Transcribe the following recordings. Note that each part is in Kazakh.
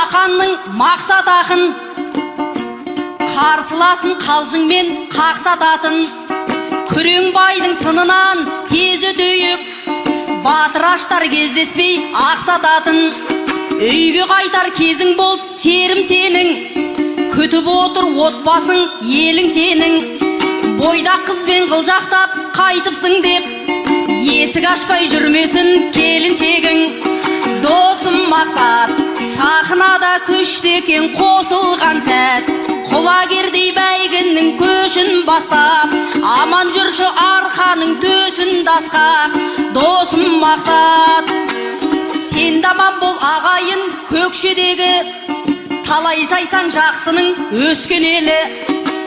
Мақанның мақсат ақын, қарсыласын қалжыңмен қақсататын, күрең байдың сынынан тез өтейік, батыраштар кездеспей ақсататын. Үйге қайтар кезің болды серім сенің, күтіп отыр отбасың елің сенің. Бойдақ қызбен қылжақтап қайтыпсың деп, есік ашпай жүрмесін келіншегің. Досым мақсат, сахнада көшті екен қосылған сәт, құлагердей бәйгінің көшін бастап, аман жүрші арқаның төсін дасқақ. Досым мақсат, сен даман бол ағайын көкшедегі, талай жайсаң жақсының өскен елі.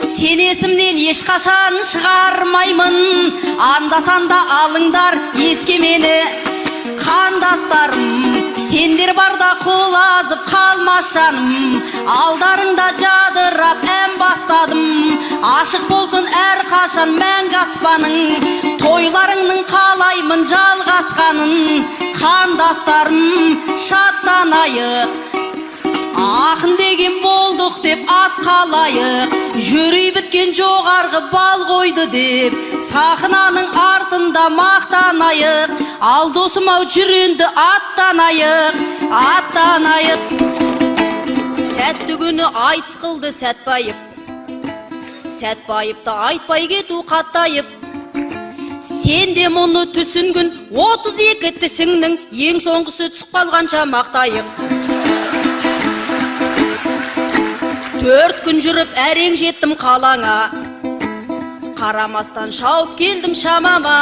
Сен есімнен ешқашан шығармаймын, анда-санда алыңдар еске мені. Қандастарым, сендер барда қол азып қалмас жаным, алдарыңда жадырап ән бастадым. Ашық болсын әр қашан мәңгі аспаның, тойларыңның қалаймын жалғасқанын. Қандастарым, шаттанайық, ақын деген болдық деп ат қалайық, жүрей біткен жоғарғы бал қойды деп, сахнаның артында мақтанайық. Ал досым ау жүренді аттанайық, аттанайық. Сәтті күні айтыс қылды Сәтбайып, Сәтбайыпты айтпай кету қаттайып. Сен де мұны түсінгін, 32 тісіңнің ең соңғысы түсіп қалғанша мақтайық. 4 күн жүріп әрең жеттім қалаңа, қарамастан шауып келдім шамама.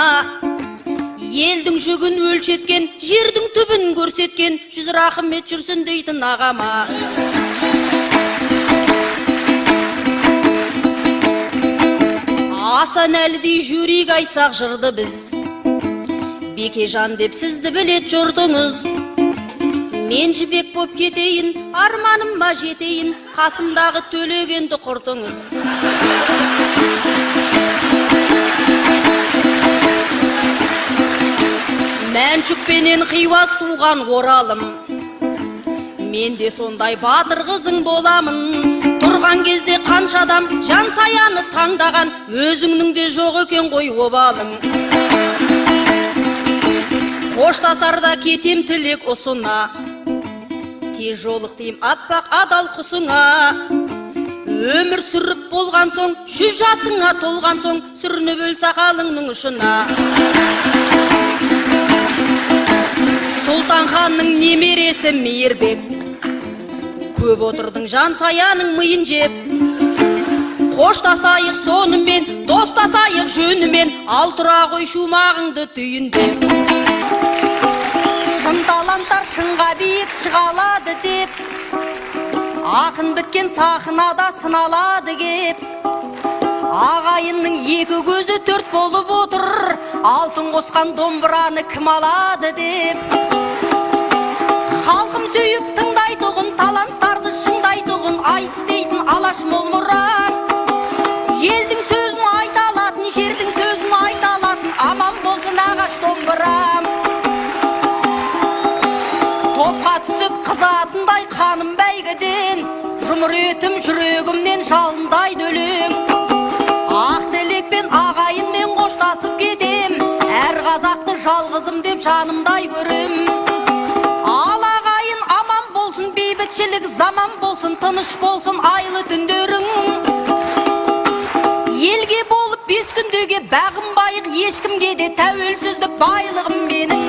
Елдің жүгін өлшеткен, жердің түбін көрсеткен, 100 рахмет жүрсін дейтін ағама. Асан әлідей жүрек айтсақ жырды біз, Бекежан деп сізді білет жұрдыңыз. Мен жібек боп кетейін, арманымма жетейін, қасымдағы төлегенді құртыңыз. Мәншүкпенен қиуас туған оралым, мен де сондай батыр қызың боламын. Тұрған кезде қанша адам жан саяны таңдаған, өзіңнің де жоқ екен ғой обалың. Қоштасарда кетем тілек ұсына, тез жолықтайым аппақ адал құсыңа. Өмір сүріп болған соң, 100 жасыңа толған соң, сүрініп өл сақалыңның ұшына. Сұлтан ханның немересі Мейірбек, көп отырдың жан саяның миын жеп. Қоштасайық сонымен, достасайық жөнімен, ал тұра қой шумағыңды түйіндеп. Шын таланттар шыңға биік шығалады деп, ақын біткен сахнада сыналады кеп. Ағайынның 2 көзі 4 болып отыр, алтын қосқан домбыраны кім алады деп. Халқым сүйіп тыңдайтұғын, таланттарды шыңдайтұғын, айтыс дейтін алаш мол мұра. Елдің сөзін айта алатын, жердің сөзін айта алатын, аман болсын ағаш домбырам. Топқа түсіп қызатындай қаным бәйгіден, жұмыр етім жүрегімнен жалындай өлең. Ақ тілекпен ағайынмен қоштасып кетем, әр қазақты жалғызым деп жанымдай көрем. Ал ағайын аман болсын, бейбітшілік заман болсын, тыныш болсын айлы түндерің. Елге болып 5 күндеге бәғым байық, ешкімге де тәуелсіздік байлығым менің.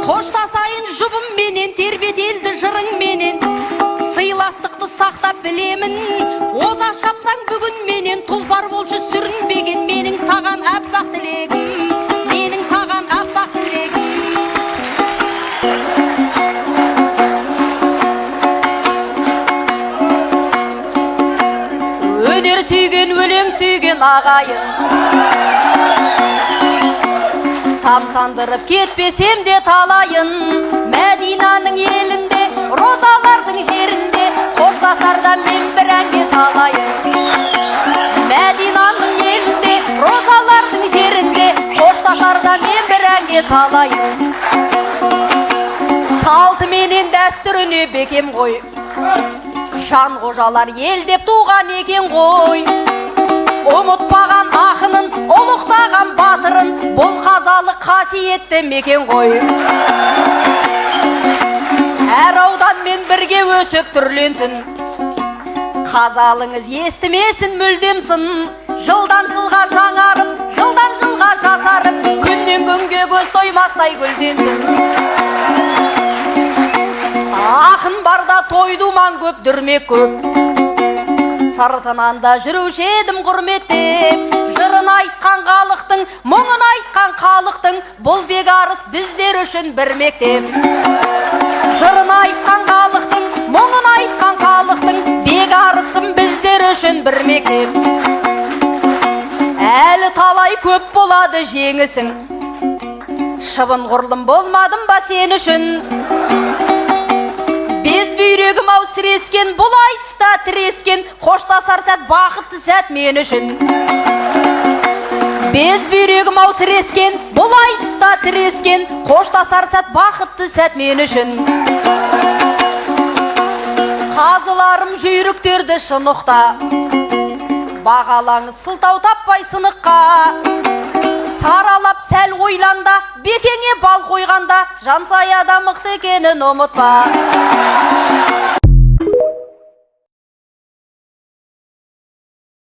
Қоштасайын жұбым менен, тербетелді жырың менен, сыйластықты сақтап білемін. Оза шапсаң бүгін менен, тұлпар болшы сүрінбеген менің саған аппақ тілегім, менің саған аппақ тілегім. Өнер сүйген, өлең сүйген ағайын, тамсандырып кетпесем де талайын. Мәдинаның елінде, розалардың жерінде, қоштасарда мен бір әнге салайын. Мәдинаның елінде, розалардың жерінде, қоштасарда мен бір әнге салайын. Салты менен дәстүріне бекем ғой, жан қожалар ел деп туған екен ғой. Ұмытпаған ақынын, ұлықтаған батырын, бұл қазалы қасиетті мекен ғой. Әр ауданмен бірге өсіп түрленсін, қазалыңыз естімесін мүлдемсін. Жылдан жылға жаңарып, жылдан жылға жасарып, күннен күнге көз тоймастай гүлденсін. Ақын барда той думан көп, дүрмек көп, сыртынан да жүруші едім құрметтеп. Жырын айтқан халықтың, мұңын айтқан халықтың, бұл бекарыс біздер үшін бір мектеп. Жырын айтқан халықтың, мұңын айтқан халықтың, бекарысым біздер үшін бір мектеп. Әлі талай көп болады жеңісің, шыбын құрлым болмадым ба сен үшін. Без бүйрегім ау сірескен, бұл айтыста тірескен, қоштасар сәт бақытты сәт мен үшін. Без бүйрегім ау сірескен, бұл айтыста тірескен, қоштасар сәт бақытты сәт мен үшін. Қазыларым жүйріктерді шынықта, бағалаңыз сылтау таппай сыныққа. Саралап сәл ойланда, бекеңе бал қойғанда, жан саяда мықты екенін ұмытпа.